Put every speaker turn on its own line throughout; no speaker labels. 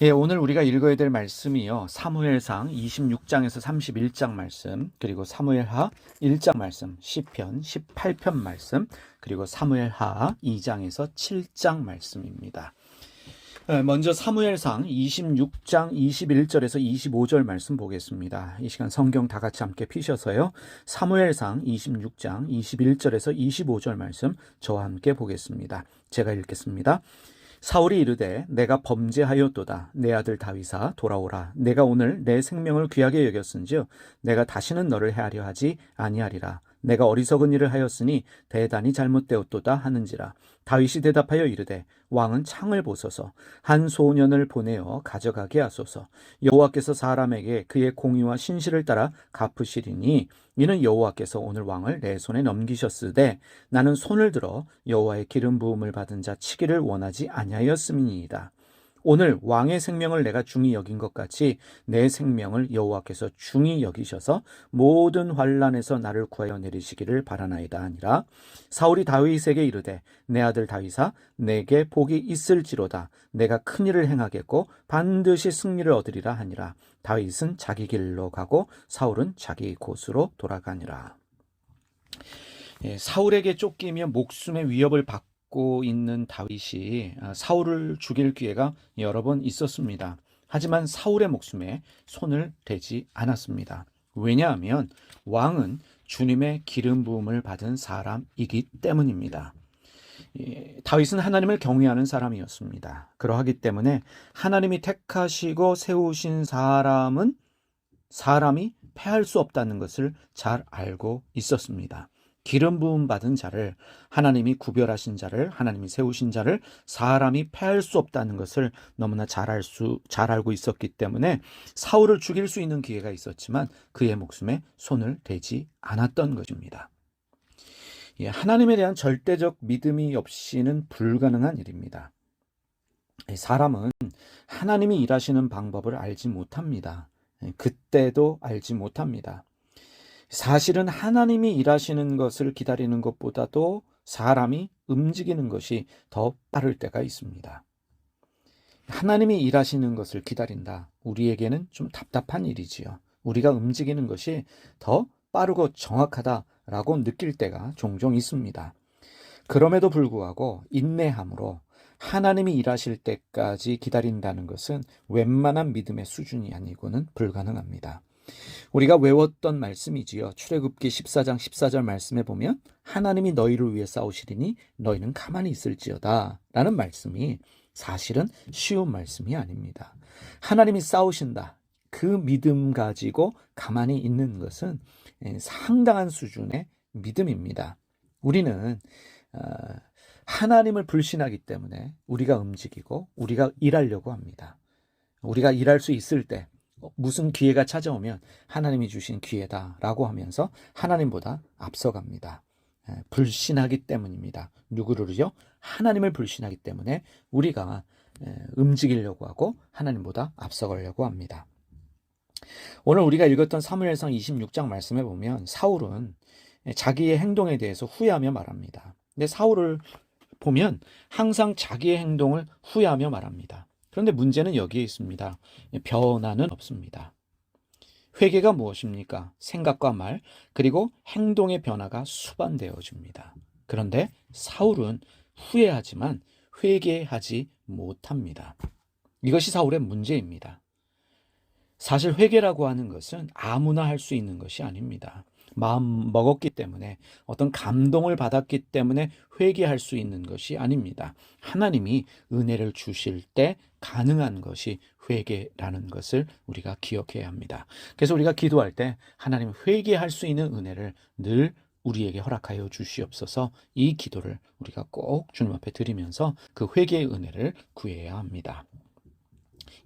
예, 오늘 우리가 읽어야 될 말씀이요. 사무엘상 26장에서 31장 말씀, 그리고 사무엘하 1장 말씀, 시편 18편 말씀, 그리고 사무엘하 2장에서 7장 말씀입니다. 먼저 사무엘상 26장 21절에서 25절 말씀 보겠습니다. 이 시간 성경 다 같이 함께 피셔서요. 사무엘상 26장 21절에서 25절 말씀 저와 함께 보겠습니다. 제가 읽겠습니다. 사울이 이르되 내가 범죄하였도다. 내 아들 다윗아 돌아오라. 내가 오늘 내 생명을 귀하게 여겼은즉 내가 다시는 너를 해하려 하지 아니하리라. 내가 어리석은 일을 하였으니 대단히 잘못되었도다 하는지라. 다윗이 대답하여 이르되 왕은 창을 보소서. 한 소년을 보내어 가져가게 하소서. 여호와께서 사람에게 그의 공의와 신실을 따라 갚으시리니 이는 여호와께서 오늘 왕을 내 손에 넘기셨으되 나는 손을 들어 여호와의 기름 부음을 받은 자 치기를 원하지 아니하였음이니이다. 오늘 왕의 생명을 내가 중히 여긴 것 같이 내 생명을 여호와께서 중히 여기셔서 모든 환난에서 나를 구하여 내리시기를 바라나이다 하니라. 사울이 다윗에게 이르되 내 아들 다윗아 내게 복이 있을지로다. 내가 큰 일을 행하겠고 반드시 승리를 얻으리라 하니라. 다윗은 자기 길로 가고 사울은 자기 곳으로 돌아가니라. 사울에게 쫓기며 목숨의 위협을 받고 있는 다윗이 사울을 죽일 기회가 여러 번 있었습니다. 하지만 사울의 목숨에 손을 대지 않았습니다. 왜냐하면 왕은 주님의 기름 부음을 받은 사람이기 때문입니다. 다윗은 하나님을 경외하는 사람이었습니다. 그러하기 때문에 하나님이 택하시고 세우신 사람이 패할 수 없다는 것을 잘 알고 있었습니다. 기름 부음 받은 자를, 하나님이 구별하신 자를, 하나님이 세우신 자를 사람이 패할 수 없다는 것을 너무나 잘 알고 있었기 때문에 사울을 죽일 수 있는 기회가 있었지만 그의 목숨에 손을 대지 않았던 것입니다. 하나님에 대한 절대적 믿음이 없이는 불가능한 일입니다. 사람은 하나님이 일하시는 방법을 알지 못합니다. 그때도 알지 못합니다. 사실은 하나님이 일하시는 것을 기다리는 것보다도 사람이 움직이는 것이 더 빠를 때가 있습니다. 하나님이 일하시는 것을 기다린다. 우리에게는 좀 답답한 일이지요. 우리가 움직이는 것이 더 빠르고 정확하다라고 느낄 때가 종종 있습니다. 그럼에도 불구하고 인내함으로 하나님이 일하실 때까지 기다린다는 것은 웬만한 믿음의 수준이 아니고는 불가능합니다. 우리가 외웠던 말씀이지요. 출애굽기 14장 14절 말씀에 보면 하나님이 너희를 위해 싸우시리니 너희는 가만히 있을지어다 라는 말씀이 사실은 쉬운 말씀이 아닙니다. 하나님이 싸우신다. 그 믿음 가지고 가만히 있는 것은 상당한 수준의 믿음입니다. 우리는 하나님을 불신하기 때문에 우리가 움직이고 우리가 일하려고 합니다. 우리가 일할 수 있을 때 무슨 기회가 찾아오면 하나님이 주신 기회다라고 하면서 하나님보다 앞서갑니다. 불신하기 때문입니다. 누구를요? 하나님을 불신하기 때문에 우리가 움직이려고 하고 하나님보다 앞서가려고 합니다. 오늘 우리가 읽었던 사무엘상 26장 말씀에 보면 사울은 자기의 행동에 대해서 후회하며 말합니다. 근데 사울을 보면 항상 자기의 행동을 후회하며 말합니다. 그런데 문제는 여기에 있습니다. 변화는 없습니다. 회개가 무엇입니까? 생각과 말, 그리고 행동의 변화가 수반되어집니다. 그런데 사울은 후회하지만 회개하지 못합니다. 이것이 사울의 문제입니다. 사실 회개라고 하는 것은 아무나 할 수 있는 것이 아닙니다. 마음 먹었기 때문에 어떤 감동을 받았기 때문에 회개할 수 있는 것이 아닙니다. 하나님이 은혜를 주실 때 가능한 것이 회개라는 것을 우리가 기억해야 합니다. 그래서 우리가 기도할 때 하나님 회개할 수 있는 은혜를 늘 우리에게 허락하여 주시옵소서. 이 기도를 우리가 꼭 주님 앞에 드리면서 그 회개의 은혜를 구해야 합니다.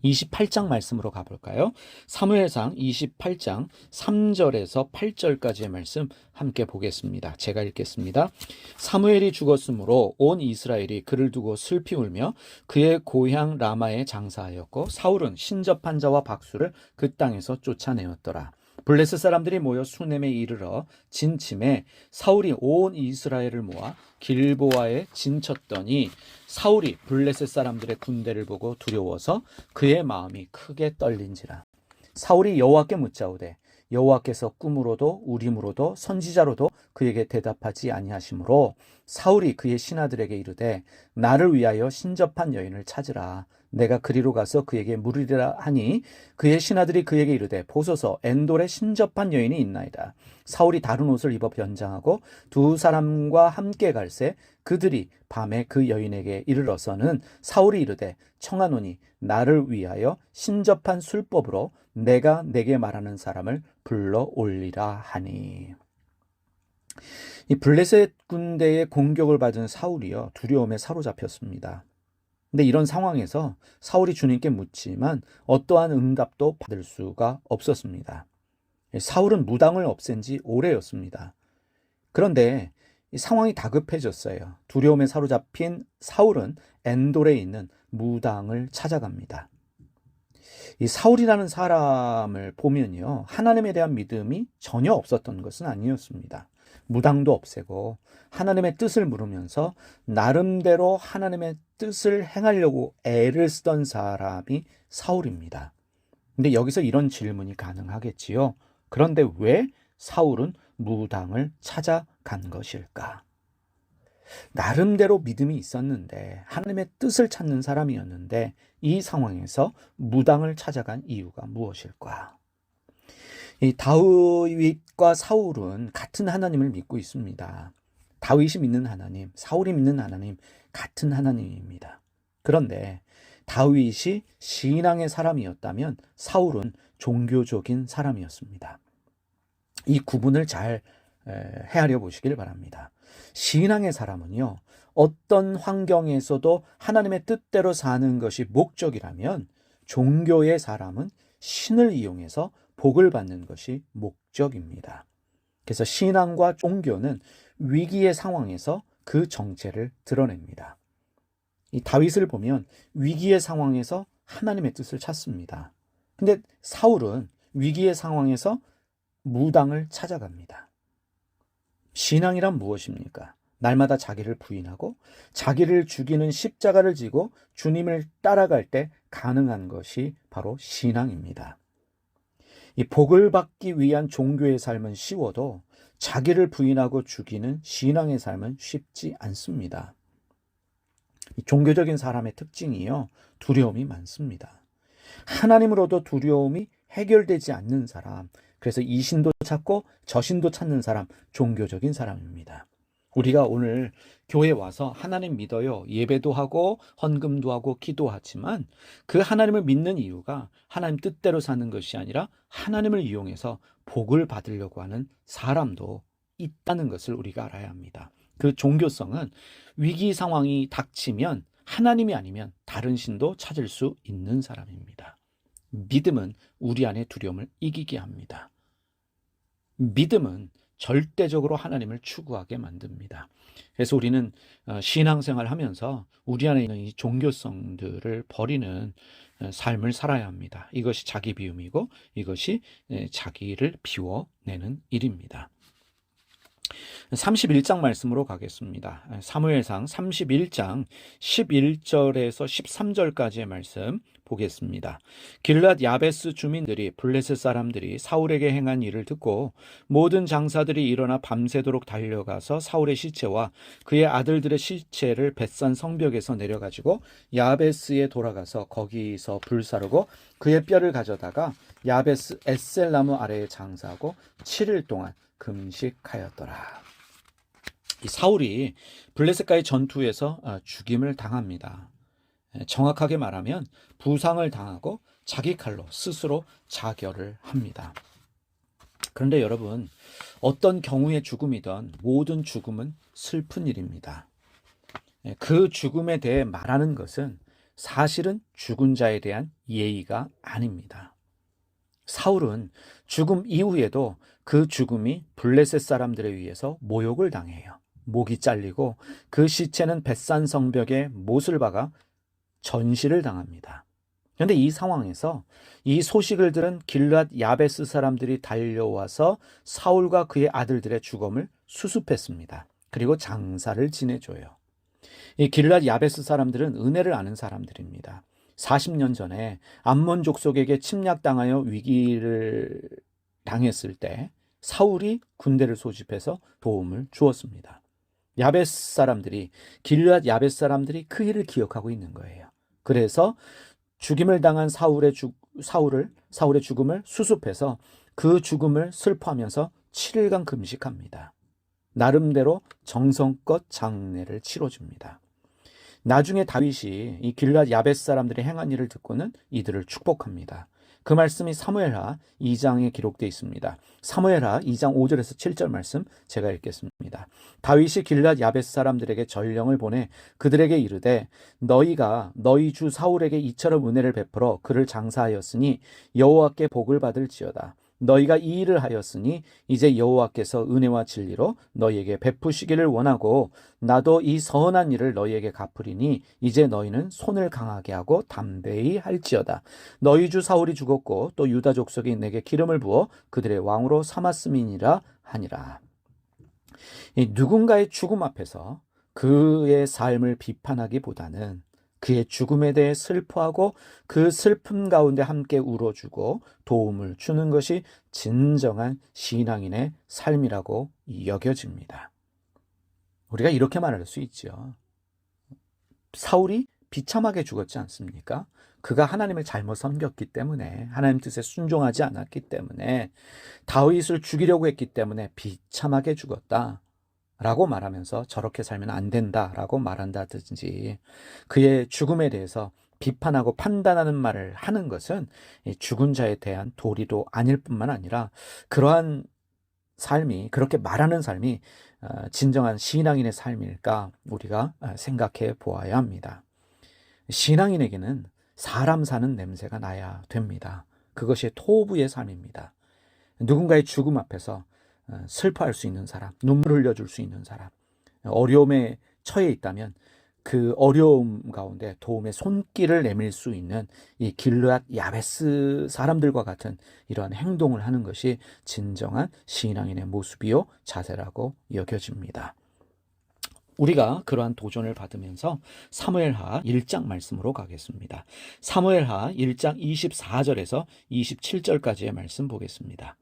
28장 말씀으로 가볼까요? 사무엘상 28장 3절에서 8절까지의 말씀 함께 보겠습니다. 제가 읽겠습니다. 사무엘이 죽었으므로 온 이스라엘이 그를 두고 슬피 울며 그의 고향 라마에 장사하였고 사울은 신접한 자와 박수를 그 땅에서 쫓아내었더라. 블레셋 사람들이 모여 수넴에 이르러 진침에 사울이 온 이스라엘을 모아 길보아에 진쳤더니 사울이 블레셋 사람들의 군대를 보고 두려워서 그의 마음이 크게 떨린지라. 사울이 여호와께 묻자오되 여호와께서 꿈으로도 우림으로도 선지자로도 그에게 대답하지 아니하시므로 사울이 그의 신하들에게 이르되 나를 위하여 신접한 여인을 찾으라. 내가 그리로 가서 그에게 물으리라 하니 그의 신하들이 그에게 이르되 보소서 엔돌에 신접한 여인이 있나이다. 사울이 다른 옷을 입어 변장하고 두 사람과 함께 갈새 그들이 밤에 그 여인에게 이르러서는 사울이 이르되 청하노니 나를 위하여 신접한 술법으로 내가 내게 말하는 사람을 불러 올리라 하니. 이 블레셋 군대의 공격을 받은 사울이요 두려움에 사로잡혔습니다. 근데 이런 상황에서 사울이 주님께 묻지만 어떠한 응답도 받을 수가 없었습니다. 사울은 무당을 없앤 지 오래였습니다. 그런데 이 상황이 다급해졌어요. 두려움에 사로잡힌 사울은 엔돌에 있는 무당을 찾아갑니다. 이 사울이라는 사람을 보면요, 하나님에 대한 믿음이 전혀 없었던 것은 아니었습니다. 무당도 없애고 하나님의 뜻을 물으면서 나름대로 하나님의 뜻을 행하려고 애를 쓰던 사람이 사울입니다. 근데 여기서 이런 질문이 가능하겠지요. 그런데 왜 사울은 무당을 찾아간 것일까? 나름대로 믿음이 있었는데 하나님의 뜻을 찾는 사람이었는데 이 상황에서 무당을 찾아간 이유가 무엇일까? 이 다윗과 사울은 같은 하나님을 믿고 있습니다. 다윗이 믿는 하나님, 사울이 믿는 하나님, 같은 하나님입니다. 그런데 다윗이 신앙의 사람이었다면 사울은 종교적인 사람이었습니다. 이 구분을 잘 헤아려 보시길 바랍니다. 신앙의 사람은요, 어떤 환경에서도 하나님의 뜻대로 사는 것이 목적이라면 종교의 사람은 신을 이용해서 복을 받는 것이 목적입니다. 그래서 신앙과 종교는 위기의 상황에서 그 정체를 드러냅니다. 이 다윗을 보면 위기의 상황에서 하나님의 뜻을 찾습니다. 근데 사울은 위기의 상황에서 무당을 찾아갑니다. 신앙이란 무엇입니까? 날마다 자기를 부인하고 자기를 죽이는 십자가를 지고 주님을 따라갈 때 가능한 것이 바로 신앙입니다. 이 복을 받기 위한 종교의 삶은 쉬워도 자기를 부인하고 죽이는 신앙의 삶은 쉽지 않습니다. 이 종교적인 사람의 특징이요, 두려움이 많습니다. 하나님으로도 두려움이 해결되지 않는 사람, 그래서 이 신도 찾고 저 신도 찾는 사람, 종교적인 사람입니다. 우리가 오늘 교회에 와서 하나님 믿어요, 예배도 하고 헌금도 하고 기도하지만 그 하나님을 믿는 이유가 하나님 뜻대로 사는 것이 아니라 하나님을 이용해서 복을 받으려고 하는 사람도 있다는 것을 우리가 알아야 합니다. 그 종교성은 위기 상황이 닥치면 하나님이 아니면 다른 신도 찾을 수 있는 사람입니다. 믿음은 우리 안의 두려움을 이기게 합니다. 믿음은 절대적으로 하나님을 추구하게 만듭니다. 그래서 우리는 신앙생활 하면서 우리 안에 있는 이 종교성들을 버리는 삶을 살아야 합니다. 이것이 자기 비움이고 이것이 자기를 비워내는 일입니다. 31장 말씀으로 가겠습니다. 사무엘상 31장 11절에서 13절까지의 말씀 보겠습니다. 길랏 야베스 주민들이 블레셋 사람들이 사울에게 행한 일을 듣고 모든 장사들이 일어나 밤새도록 달려가서 사울의 시체와 그의 아들들의 시체를 벳산 성벽에서 내려가지고 야베스에 돌아가서 거기서 불사르고 그의 뼈를 가져다가 야베스 에셀나무 아래에 장사하고 7일 동안 금식하였더라. 이 사울이 블레셋과의 전투에서 죽임을 당합니다. 정확하게 말하면 부상을 당하고 자기 칼로 스스로 자결을 합니다. 그런데 여러분, 어떤 경우의 죽음이든 모든 죽음은 슬픈 일입니다. 그 죽음에 대해 말하는 것은 사실은 죽은 자에 대한 예의가 아닙니다. 사울은 죽음 이후에도 그 죽음이 블레셋 사람들에 의해서 모욕을 당해요. 목이 잘리고 그 시체는 벳산 성벽에 못을 박아 전시를 당합니다. 그런데 이 상황에서 이 소식을 들은 길르앗 야베스 사람들이 달려와서 사울과 그의 아들들의 죽음을 수습했습니다. 그리고 장사를 지내줘요. 이 길르앗 야베스 사람들은 은혜를 아는 사람들입니다. 40년 전에 암몬 족속에게 침략당하여 위기를 당했을 때 사울이 군대를 소집해서 도움을 주었습니다. 야베스 사람들이 길르앗 야베스 사람들이 그 일을 기억하고 있는 거예요. 그래서 죽임을 당한 사울의 죽음을 수습해서 그 죽음을 슬퍼하면서 7일간 금식합니다. 나름대로 정성껏 장례를 치러줍니다. 나중에 다윗이 이 길르앗 야베스 사람들이 행한 일을 듣고는 이들을 축복합니다. 그 말씀이 사무엘하 2장에 기록되어 있습니다. 사무엘하 2장 5절에서 7절 말씀 제가 읽겠습니다. 다윗이 길르앗 야베스 사람들에게 전령을 보내 그들에게 이르되 너희가 너희 주 사울에게 이처럼 은혜를 베풀어 그를 장사하였으니 여호와께 복을 받을지어다. 너희가 이 일을 하였으니 이제 여호와께서 은혜와 진리로 너희에게 베푸시기를 원하고 나도 이 선한 일을 너희에게 갚으리니 이제 너희는 손을 강하게 하고 담대히 할지어다. 너희 주 사울이 죽었고 또 유다 족속이 내게 기름을 부어 그들의 왕으로 삼았음이니라 하니라. 누군가의 죽음 앞에서 그의 삶을 비판하기보다는 그의 죽음에 대해 슬퍼하고 그 슬픔 가운데 함께 울어주고 도움을 주는 것이 진정한 신앙인의 삶이라고 여겨집니다. 우리가 이렇게 말할 수 있죠. 사울이 비참하게 죽었지 않습니까? 그가 하나님을 잘못 섬겼기 때문에, 하나님 뜻에 순종하지 않았기 때문에, 다윗을 죽이려고 했기 때문에 비참하게 죽었다 라고 말하면서 저렇게 살면 안 된다라고 말한다든지 그의 죽음에 대해서 비판하고 판단하는 말을 하는 것은 죽은 자에 대한 도리도 아닐 뿐만 아니라 그러한 삶이, 그렇게 말하는 삶이 진정한 신앙인의 삶일까 우리가 생각해 보아야 합니다. 신앙인에게는 사람 사는 냄새가 나야 됩니다. 그것이 토부의 삶입니다. 누군가의 죽음 앞에서 슬퍼할 수 있는 사람, 눈물 흘려줄 수 있는 사람, 어려움에 처해 있다면 그 어려움 가운데 도움의 손길을 내밀 수 있는 이 길르앗 야베스 사람들과 같은 이러한 행동을 하는 것이 진정한 신앙인의 모습이요 자세라고 여겨집니다. 우리가 그러한 도전을 받으면서 사무엘하 1장 말씀으로 가겠습니다. 사무엘하 1장 24절에서 27절까지의 말씀 보겠습니다.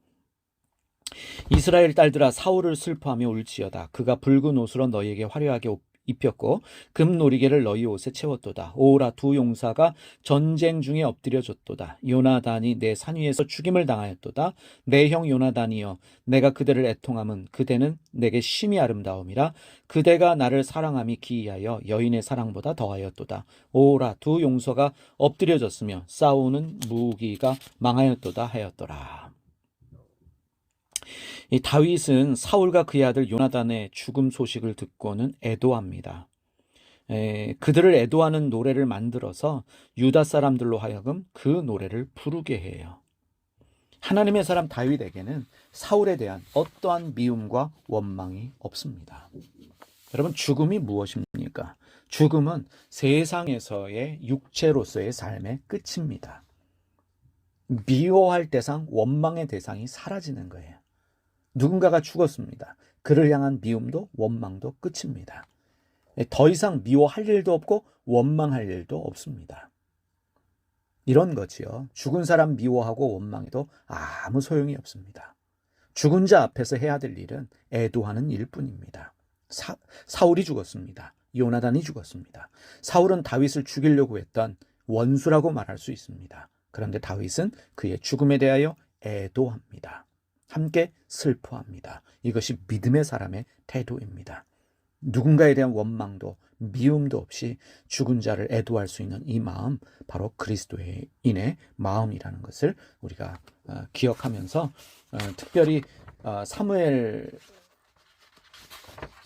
이스라엘 딸들아 사울을 슬퍼하며 울지어다. 그가 붉은 옷으로 너희에게 화려하게 입혔고 금노리개를 너희 옷에 채웠도다. 오라 두 용사가 전쟁 중에 엎드려졌도다. 요나단이 내 산 위에서 죽임을 당하였도다. 내 형 요나단이여 내가 그대를 애통함은 그대는 내게 심히 아름다움이라. 그대가 나를 사랑함이 기이하여 여인의 사랑보다 더하였도다. 오라 두 용서가 엎드려졌으며 싸우는 무기가 망하였도다 하였더라. 이 다윗은 사울과 그의 아들 요나단의 죽음 소식을 듣고는 애도합니다. 그들을 애도하는 노래를 만들어서 유다 사람들로 하여금 그 노래를 부르게 해요. 하나님의 사람 다윗에게는 사울에 대한 어떠한 미움과 원망이 없습니다. 여러분, 죽음이 무엇입니까? 죽음은 세상에서의 육체로서의 삶의 끝입니다. 미워할 대상, 원망의 대상이 사라지는 거예요. 누군가가 죽었습니다. 그를 향한 미움도 원망도 끝입니다. 더 이상 미워할 일도 없고 원망할 일도 없습니다. 이런 거지요. 죽은 사람 미워하고 원망해도 아무 소용이 없습니다. 죽은 자 앞에서 해야 될 일은 애도하는 일뿐입니다. 사울이 죽었습니다. 요나단이 죽었습니다. 사울은 다윗을 죽이려고 했던 원수라고 말할 수 있습니다. 그런데 다윗은 그의 죽음에 대하여 애도합니다. 함께 슬퍼합니다. 이것이 믿음의 사람의 태도입니다. 누군가에 대한 원망도 미움도 없이 죽은 자를 애도할 수 있는 이 마음, 바로 그리스도인의 마음이라는 것을 우리가 기억하면서 특별히 사무엘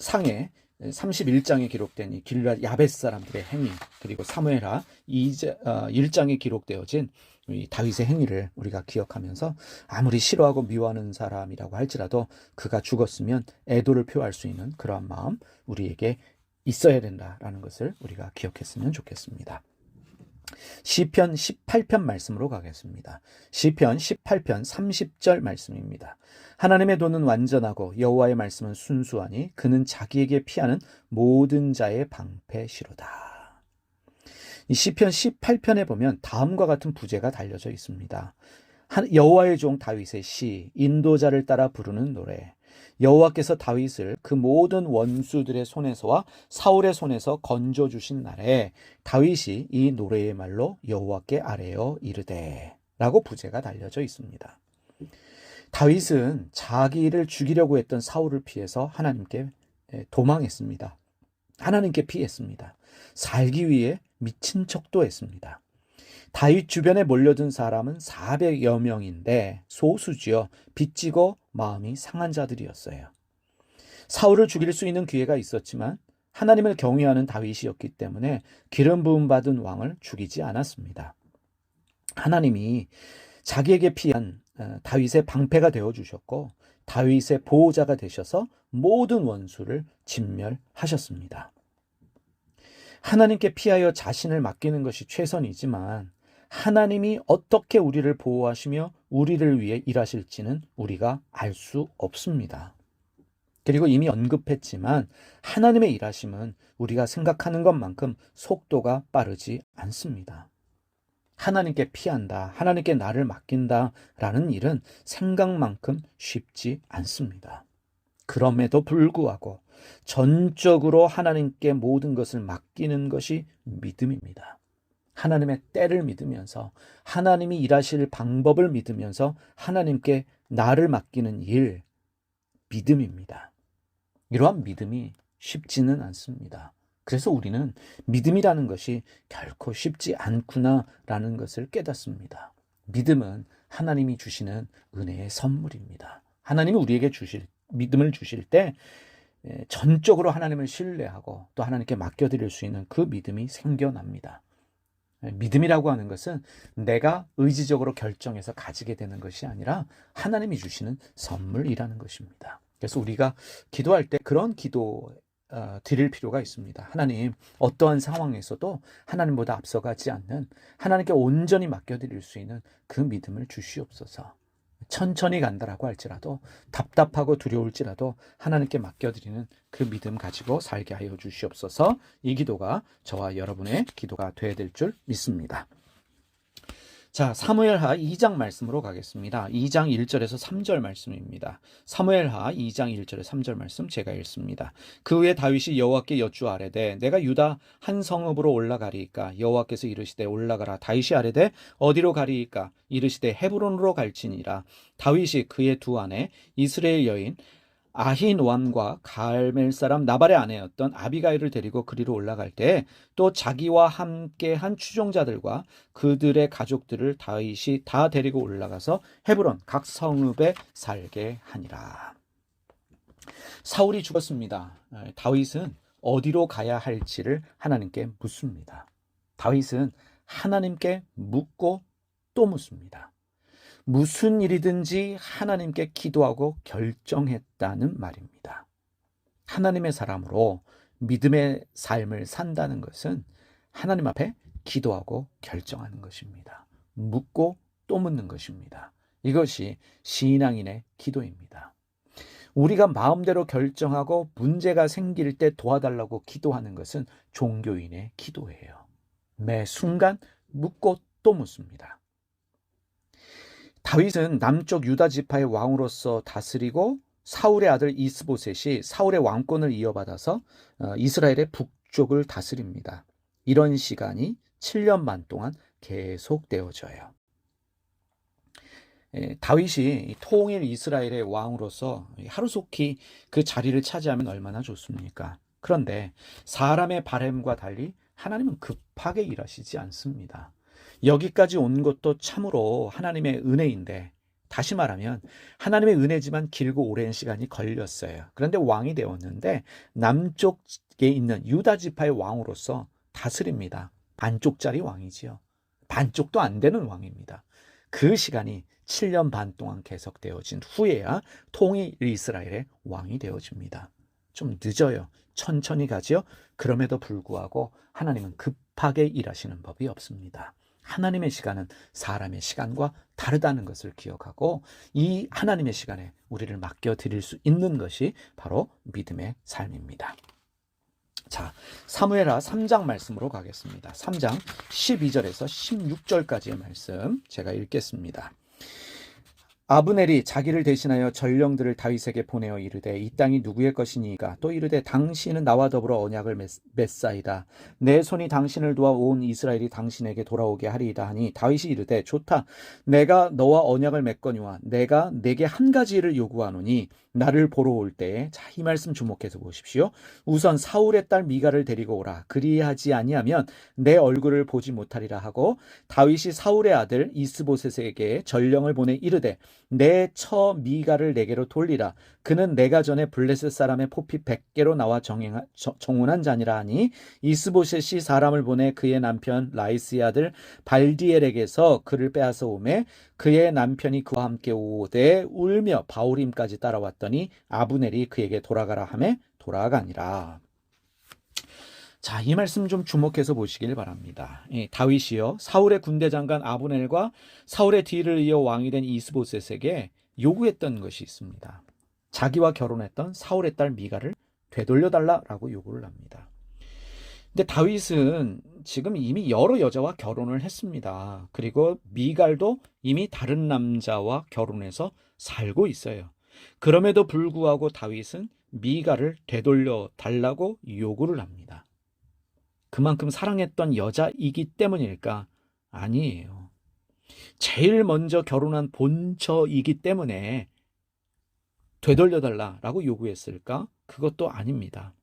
상에 31장에 기록된 이 길르앗 야베스 사람들의 행위, 그리고 사무엘하 1장에 기록되어진 이 다윗의 행위를 우리가 기억하면서 아무리 싫어하고 미워하는 사람이라고 할지라도 그가 죽었으면 애도를 표할 수 있는 그러한 마음 우리에게 있어야 된다라는 것을 우리가 기억했으면 좋겠습니다. 시편 18편 말씀으로 가겠습니다. 시편 18편 30절 말씀입니다. 하나님의 도는 완전하고 여호와의 말씀은 순수하니 그는 자기에게 피하는 모든 자의 방패시로다. 이 시편 18편에 보면 다음과 같은 부제가 달려져 있습니다. 여호와의 종 다윗의 시, 인도자를 따라 부르는 노래. 여호와께서 다윗을 그 모든 원수들의 손에서와 사울의 손에서 건져 주신 날에 다윗이 이 노래의 말로 여호와께 아뢰어 이르되 라고 부제가 달려져 있습니다. 다윗은 자기를 죽이려고 했던 사울을 피해서 하나님께 도망했습니다. 하나님께 피했습니다. 살기 위해 미친 척도 했습니다. 다윗 주변에 몰려든 사람은 400여 명인데 소수지요. 빚지고 마음이 상한 자들이었어요. 사울을 죽일 수 있는 기회가 있었지만 하나님을 경외하는 다윗이었기 때문에 기름 부음 받은 왕을 죽이지 않았습니다. 하나님이 자기에게 피한 다윗의 방패가 되어주셨고 다윗의 보호자가 되셔서 모든 원수를 진멸하셨습니다. 하나님께 피하여 자신을 맡기는 것이 최선이지만 하나님이 어떻게 우리를 보호하시며 우리를 위해 일하실지는 우리가 알 수 없습니다. 그리고 이미 언급했지만 하나님의 일하심은 우리가 생각하는 것만큼 속도가 빠르지 않습니다. 하나님께 피한다, 하나님께 나를 맡긴다라는 일은 생각만큼 쉽지 않습니다. 그럼에도 불구하고 전적으로 하나님께 모든 것을 맡기는 것이 믿음입니다. 하나님의 때를 믿으면서 하나님이 일하실 방법을 믿으면서 하나님께 나를 맡기는 일, 믿음입니다. 이러한 믿음이 쉽지는 않습니다. 그래서 우리는 믿음이라는 것이 결코 쉽지 않구나라는 것을 깨닫습니다. 믿음은 하나님이 주시는 은혜의 선물입니다. 하나님이 우리에게 믿음을 주실 때 전적으로 하나님을 신뢰하고 또 하나님께 맡겨드릴 수 있는 그 믿음이 생겨납니다. 믿음이라고 하는 것은 내가 의지적으로 결정해서 가지게 되는 것이 아니라 하나님이 주시는 선물이라는 것입니다. 그래서 우리가 기도할 때 그런 기도 드릴 필요가 있습니다. 하나님, 어떠한 상황에서도 하나님보다 앞서가지 않는 하나님께 온전히 맡겨드릴 수 있는 그 믿음을 주시옵소서. 천천히 간다라고 할지라도 답답하고 두려울지라도 하나님께 맡겨드리는 그 믿음 가지고 살게 하여 주시옵소서. 이 기도가 저와 여러분의 기도가 되어야 될 줄 믿습니다. 자, 사무엘하 2장 말씀으로 가겠습니다. 2장 1절에서 3절 말씀입니다. 사무엘하 2장 1절에서 3절 말씀 제가 읽습니다. 그 후에 다윗이 여호와께 여쭈아뢰되 내가 유다 한 성읍으로 올라가리이까? 여호와께서 이르시되 올라가라. 다윗이 아뢰되 어디로 가리이까? 이르시되 헤브론으로 갈지니라. 다윗이 그의 두 아내 이스라엘 여인 아히노암과 갈멜 사람 나발의 아내였던 아비가일을 데리고 그리로 올라갈 때 또 자기와 함께한 추종자들과 그들의 가족들을 다윗이 다 데리고 올라가서 헤브론 각 성읍에 살게 하니라. 사울이 죽었습니다. 다윗은 어디로 가야 할지를 하나님께 묻습니다. 다윗은 하나님께 묻고 또 묻습니다. 무슨 일이든지 하나님께 기도하고 결정했다는 말입니다. 하나님의 사람으로 믿음의 삶을 산다는 것은 하나님 앞에 기도하고 결정하는 것입니다. 묻고 또 묻는 것입니다. 이것이 신앙인의 기도입니다. 우리가 마음대로 결정하고 문제가 생길 때 도와달라고 기도하는 것은 종교인의 기도예요. 매 순간 묻고 또 묻습니다. 다윗은 남쪽 유다 지파의 왕으로서 다스리고 사울의 아들 이스보셋이 사울의 왕권을 이어받아서 이스라엘의 북쪽을 다스립니다. 이런 시간이 7년 반 동안 계속되어져요. 다윗이 통일 이스라엘의 왕으로서 하루속히 그 자리를 차지하면 얼마나 좋습니까? 그런데 사람의 바람과 달리 하나님은 급하게 일하시지 않습니다. 여기까지 온 것도 참으로 하나님의 은혜인데, 다시 말하면 하나님의 은혜지만 길고 오랜 시간이 걸렸어요. 그런데 왕이 되었는데 남쪽에 있는 유다 지파의 왕으로서 다스립니다. 반쪽짜리 왕이지요. 반쪽도 안 되는 왕입니다. 그 시간이 7년 반 동안 계속되어진 후에야 통일 이스라엘의 왕이 되어집니다. 좀 늦어요. 천천히 가지요. 그럼에도 불구하고 하나님은 급하게 일하시는 법이 없습니다. 하나님의 시간은 사람의 시간과 다르다는 것을 기억하고 이 하나님의 시간에 우리를 맡겨드릴 수 있는 것이 바로 믿음의 삶입니다. 자, 사무엘하 3장 말씀으로 가겠습니다. 3장 12절에서 16절까지의 말씀 제가 읽겠습니다. 아브넬이 자기를 대신하여 전령들을 다윗에게 보내어 이르되 이 땅이 누구의 것이니까 또 이르되 당신은 나와 더불어 언약을 맺사이다. 내 손이 당신을 도와 온 이스라엘이 당신에게 돌아오게 하리이다 하니 다윗이 이르되 좋다. 내가 너와 언약을 맺거니와 내가 내게 한 가지 일을 요구하노니 나를 보러 올 때에 자, 이 말씀 주목해서 보십시오. 우선 사울의 딸 미갈을 데리고 오라. 그리하지 아니하면 내 얼굴을 보지 못하리라 하고 다윗이 사울의 아들 이스보셋에게 전령을 보내 이르되 내 처 미갈을 내게로 돌리라. 그는 내가 전에 블레셋 사람의 포피 100개로 나와 정혼한 자니라 하니 이스보셋이 사람을 보내 그의 남편 라이스의 아들 발디엘에게서 그를 빼앗아 오매 그의 남편이 그와 함께 오되 울며 바울임까지 따라왔더니 아브넬이 그에게 돌아가라 하매 돌아가니라. 자, 이 말씀 좀 주목해서 보시길 바랍니다. 다윗이요 사울의 군대 장관 아브넬과 사울의 뒤를 이어 왕이 된 이스보셋에게 요구했던 것이 있습니다. 자기와 결혼했던 사울의 딸 미갈을 되돌려달라라고 요구를 합니다. 근데 다윗은 지금 이미 여러 여자와 결혼을 했습니다. 그리고 미갈도 이미 다른 남자와 결혼해서 살고 있어요. 그럼에도 불구하고 다윗은 미갈을 되돌려 달라고 요구를 합니다. 그만큼 사랑했던 여자이기 때문일까? 아니에요. 제일 먼저 결혼한 본처이기 때문에 되돌려달라고 요구했을까? 그것도 아닙니다.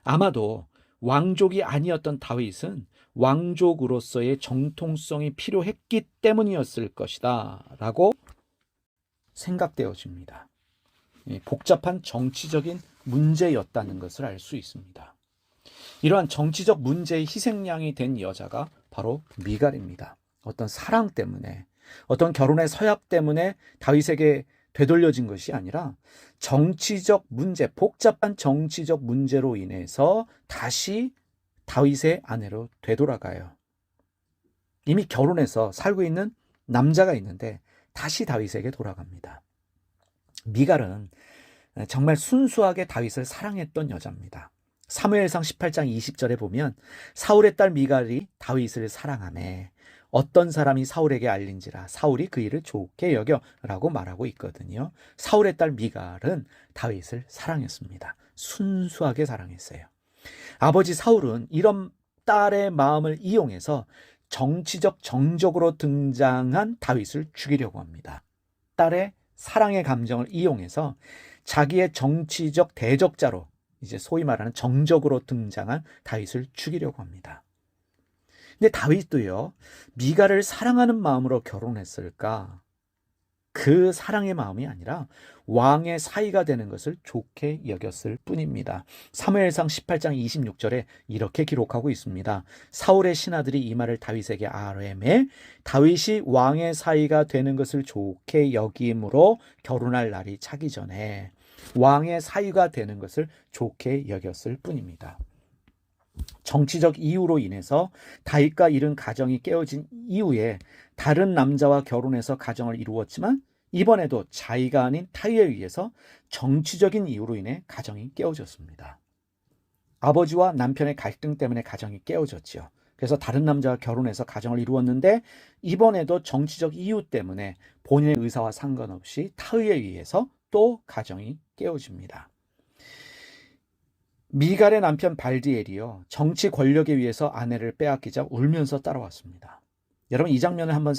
아마도 왕족이 아니었던 다윗은 왕족으로서의 정통성이 필요했기 때문이었을 것이다 라고 생각되어집니다. 복잡한 정치적인 문제였다는 것을 알 수 있습니다. 이러한 정치적 문제의 희생양이 된 여자가 바로 미갈입니다. 어떤 사랑 때문에, 어떤 결혼의 서약 때문에 다윗에게 되돌려진 것이 아니라 정치적 문제, 복잡한 정치적 문제로 인해서 다시 다윗의 아내로 되돌아가요. 이미 결혼해서 살고 있는 남자가 있는데 다시 다윗에게 돌아갑니다. 미갈은 정말 순수하게 다윗을 사랑했던 여자입니다. 사무엘상 18장 20절에 보면 사울의 딸 미갈이 다윗을 사랑하매 어떤 사람이 사울에게 알린지라 사울이 그 일을 좋게 여겨라고 말하고 있거든요. 사울의 딸 미갈은 다윗을 사랑했습니다. 순수하게 사랑했어요. 아버지 사울은 이런 딸의 마음을 이용해서 정치적 정적으로 등장한 다윗을 죽이려고 합니다. 딸의 사랑의 감정을 이용해서 자기의 정치적 대적자로 이제 소위 말하는 정적으로 등장한 다윗을 죽이려고 합니다. 근데 다윗도요, 미갈을 사랑하는 마음으로 결혼했을까? 그 사랑의 마음이 아니라 왕의 사위가 되는 것을 좋게 여겼을 뿐입니다. 사무엘상 18장 26절에 이렇게 기록하고 있습니다. 사울의 신하들이 이 말을 다윗에게 아뢰매 다윗이 왕의 사위가 되는 것을 좋게 여김으로 결혼할 날이 차기 전에 왕의 사위가 되는 것을 좋게 여겼을 뿐입니다. 정치적 이유로 인해서 다윗과 이룬 가정이 깨어진 이후에 다른 남자와 결혼해서 가정을 이루었지만 이번에도 자의가 아닌 타의에 의해서 정치적인 이유로 인해 가정이 깨어졌습니다. 아버지와 남편의 갈등 때문에 가정이 깨어졌지요. 그래서 다른 남자와 결혼해서 가정을 이루었는데 이번에도 정치적 이유 때문에 본인의 의사와 상관없이 타의에 의해서 또 가정이 깨어집니다. 미갈의 남편 발디엘이요 정치 권력에 의해서 아내를 빼앗기자 울면서 따라왔습니다. 여러분 이 장면을 한번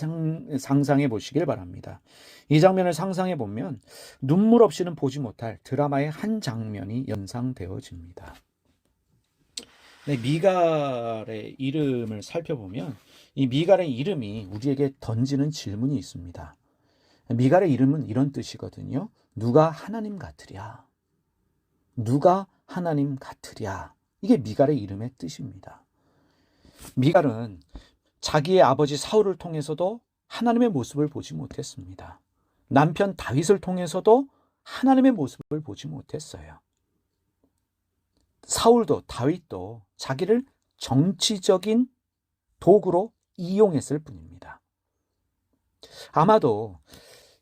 상상해 보시길 바랍니다. 이 장면을 상상해 보면 눈물 없이는 보지 못할 드라마의 한 장면이 연상되어집니다. 네, 미갈의 이름을 살펴보면 이 미갈의 이름이 우리에게 던지는 질문이 있습니다. 미갈의 이름은 이런 뜻이거든요. 누가 하나님 같으랴. 누가 하나님 같으랴. 이게 미갈의 이름의 뜻입니다. 미갈은 자기의 아버지 사울을 통해서도 하나님의 모습을 보지 못했습니다. 남편 다윗을 통해서도 하나님의 모습을 보지 못했어요. 사울도 다윗도 자기를 정치적인 도구로 이용했을 뿐입니다. 아마도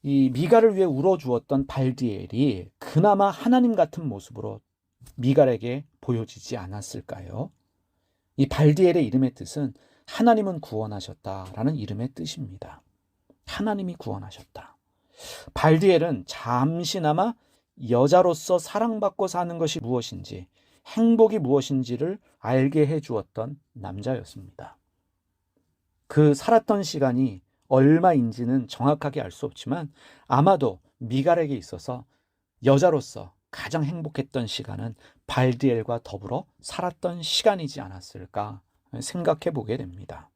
이 미갈을 위해 울어주었던 발디엘이 그나마 하나님 같은 모습으로 미갈에게 보여지지 않았을까요? 이 발디엘의 이름의 뜻은 하나님은 구원하셨다라는 이름의 뜻입니다. 하나님이 구원하셨다. 발디엘은 잠시나마 여자로서 사랑받고 사는 것이 무엇인지, 행복이 무엇인지를 알게 해주었던 남자였습니다. 그 살았던 시간이 얼마인지는 정확하게 알 수 없지만 아마도 미갈에게 있어서 여자로서 가장 행복했던 시간은 발디엘과 더불어 살았던 시간이지 않았을까 생각해 보게 됩니다.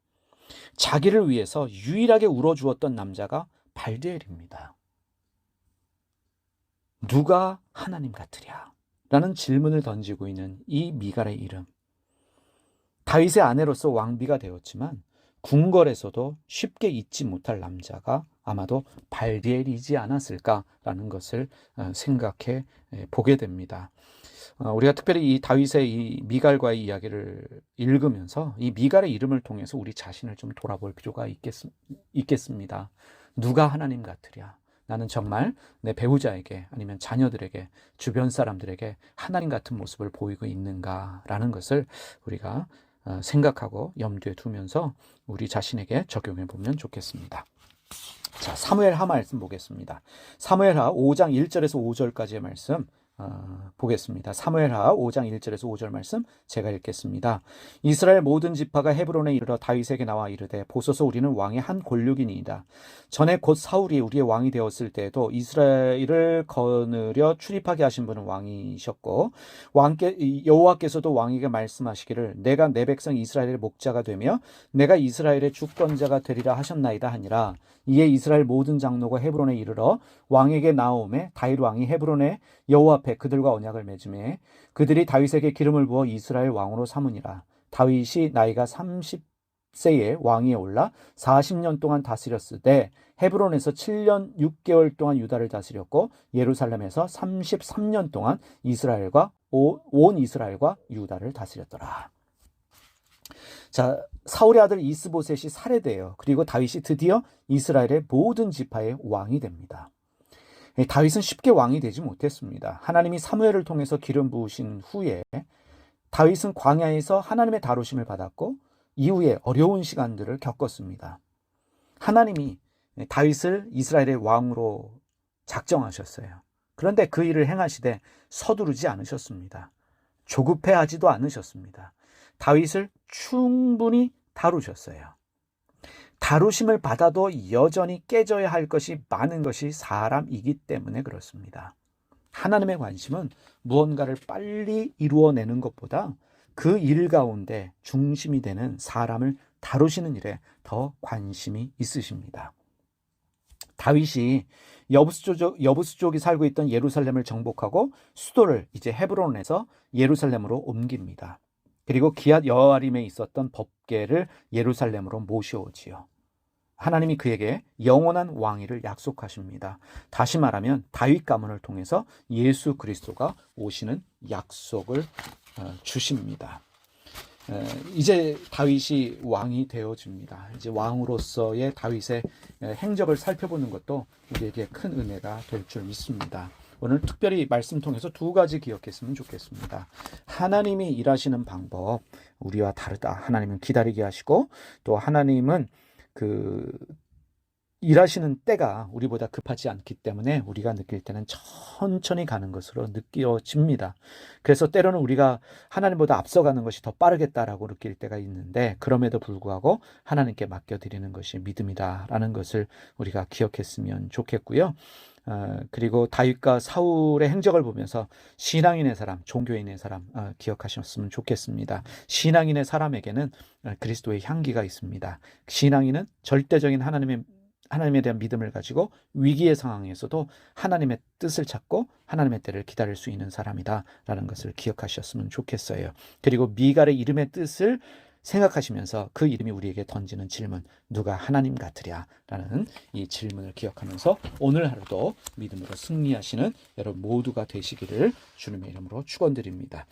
자기를 위해서 유일하게 울어주었던 남자가 발디엘입니다. 누가 하나님 같으랴? 라는 질문을 던지고 있는 이 미갈의 이름. 다윗의 아내로서 왕비가 되었지만 궁궐에서도 쉽게 잊지 못할 남자가 아마도 발디엘이지 않았을까라는 것을 생각해 보게 됩니다. 우리가 특별히 이 다윗의 이 미갈과의 이야기를 읽으면서 이 미갈의 이름을 통해서 우리 자신을 좀 돌아볼 필요가 있겠습니다. 누가 하나님 같으랴? 나는 정말 내 배우자에게 아니면 자녀들에게 주변 사람들에게 하나님 같은 모습을 보이고 있는가라는 것을 우리가 생각하고 염두에 두면서 우리 자신에게 적용해 보면 좋겠습니다. 자, 사무엘하 말씀 보겠습니다. 사무엘하 5장 1절에서 5절까지의 말씀 보겠습니다. 사무엘하 5장 1절에서 5절 말씀 제가 읽겠습니다. 이스라엘 모든 지파가 헤브론에 이르러 다윗에게 나와 이르되 보소서 우리는 왕의 한 골육이니이다. 전에 곧 사울이 우리의 왕이 되었을 때에도 이스라엘을 거느려 출입하게 하신 분은 왕이셨고 여호와께서도 왕에게 말씀하시기를 내가 내 백성 이스라엘의 목자가 되며 내가 이스라엘의 주권자가 되리라 하셨나이다 하니라. 이에 이스라엘 모든 장로가 헤브론에 이르러 왕에게 나오매 다윗 왕이 헤브론에 여호와 앞에 그들과 언약을 맺음에 그들이 다윗에게 기름을 부어 이스라엘 왕으로 삼으니라. 다윗이 나이가 30세에 왕위에 올라 40년 동안 다스렸으되 헤브론에서 7년 6개월 동안 유다를 다스렸고 예루살렘에서 33년 동안 온 이스라엘과 유다를 다스렸더라. 자, 사울의 아들 이스보셋이 살해돼요. 그리고 다윗이 드디어 이스라엘의 모든 지파의 왕이 됩니다. 다윗은 쉽게 왕이 되지 못했습니다. 하나님이 사무엘을 통해서 기름 부으신 후에 다윗은 광야에서 하나님의 다루심을 받았고 이후에 어려운 시간들을 겪었습니다. 하나님이 다윗을 이스라엘의 왕으로 작정하셨어요. 그런데 그 일을 행하시되 서두르지 않으셨습니다. 조급해하지도 않으셨습니다. 다윗을 충분히 다루셨어요. 다루심을 받아도 여전히 깨져야 할 것이 많은 것이 사람이기 때문에 그렇습니다. 하나님의 관심은 무언가를 빨리 이루어내는 것보다 그 일 가운데 중심이 되는 사람을 다루시는 일에 더 관심이 있으십니다. 다윗이 여부수족이 살고 있던 예루살렘을 정복하고 수도를 이제 헤브론에서 예루살렘으로 옮깁니다. 그리고 기앗 여아림에 있었던 법궤를 예루살렘으로 모셔오지요. 하나님이 그에게 영원한 왕위를 약속하십니다. 다시 말하면 다윗 가문을 통해서 예수 그리스도가 오시는 약속을 주십니다. 이제 다윗이 왕이 되어집니다. 이제 왕으로서의 다윗의 행적을 살펴보는 것도 우리에게 큰 은혜가 될 줄 믿습니다. 오늘 특별히 말씀 통해서 두 가지 기억했으면 좋겠습니다. 하나님이 일하시는 방법, 우리와 다르다. 하나님은 기다리게 하시고 또 하나님은 일하시는 때가 우리보다 급하지 않기 때문에 우리가 느낄 때는 천천히 가는 것으로 느껴집니다. 그래서 때로는 우리가 하나님보다 앞서가는 것이 더 빠르겠다라고 느낄 때가 있는데 그럼에도 불구하고 하나님께 맡겨드리는 것이 믿음이다라는 것을 우리가 기억했으면 좋겠고요. 그리고 다윗과 사울의 행적을 보면서 신앙인의 사람, 종교인의 사람 기억하셨으면 좋겠습니다. 신앙인의 사람에게는 그리스도의 향기가 있습니다. 신앙인은 절대적인 하나님에 대한 믿음을 가지고 위기의 상황에서도 하나님의 뜻을 찾고 하나님의 때를 기다릴 수 있는 사람이다라는 것을 기억하셨으면 좋겠어요. 그리고 미갈의 이름의 뜻을 생각하시면서 그 이름이 우리에게 던지는 질문, 누가 하나님 같으랴? 라는 이 질문을 기억하면서 오늘 하루도 믿음으로 승리하시는 여러분 모두가 되시기를 주님의 이름으로 축원드립니다.